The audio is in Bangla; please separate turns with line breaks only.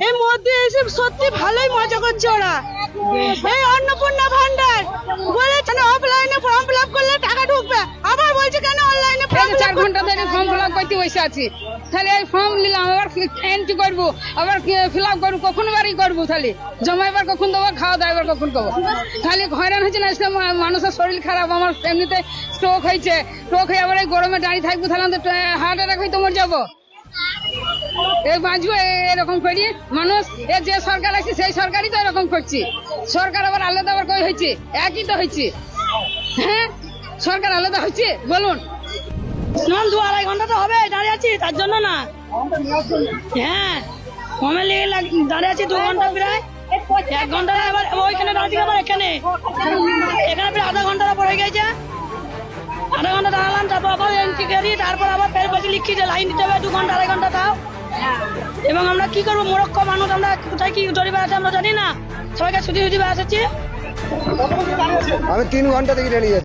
এই মধ্যে এসে সত্যি ভালোই মজা করছে ওরা। এই অন্নপূর্ণা ভান্ডার বলেছে না অফলাইনে ফর্ম ফিল আপ করলে টাকা ঢুকবে, আবার বলছে কেন অনলাইনে।
4 ঘন্টা ধরে ফর্ম ফিল আপ করতে বসে আছি, তাহলে এই ফর্ম নিলাম আবার এন্ট্রি করবো, আবার ফিল আপ করবো, কখন বাড়ি করবো, তাহলে জমা এবার কখন দেবো, খাওয়া দাওয়া এবার কখন করবো, খালি হয়রান হয়েছে না। মানুষের শরীর খারাপ, আমার এমনিতে স্ট্রোক হয়েছে, স্ট্রোক হয়ে আবার এই গরমে দাঁড়িয়ে থাকবো, তাহলে হার্ট অ্যাটাক হয়ে তোমার যাবো, এই বাঁচবো এরকম করি মানুষ। যে সরকার আছে সেই সরকারই তো এরকম করছি, সরকার আবার আলাদা আবার কই হয়েছে, একই তো হয়েছে। হ্যাঁ, সরকার আলাদা হয়েছে বলুন?
2-2.5 ঘন্টা তো হবে দাঁড়িয়ে আছি, তার জন্য না। হ্যাঁ, ফর্মে লেগে দাঁড়িয়ে আছি 2 ঘন্টা, প্রায় 1 ঘন্টা। আবার ওইখানে দাঁড়িয়ে আবার এখানে প্রায় আধা ঘন্টা পরে গেছে। আধা ঘন্টা দাঁড়ালাম, তারপর আবার এন্ট্রি করি, তারপর আবার ফের বসে লিখি যে লাইন দিতে হবে 2 ঘন্টা 2.5 ঘন্টা তাও। এবং আমরা কি করবো, মূর্খ মানুষ, আমরা কোথায় কি দড়ি বেড়াচ্ছে আমরা জানি না, সবাইকে ছুটি বেড়াচ্ছি।
আমি 3 ঘন্টা থেকে দাঁড়িয়ে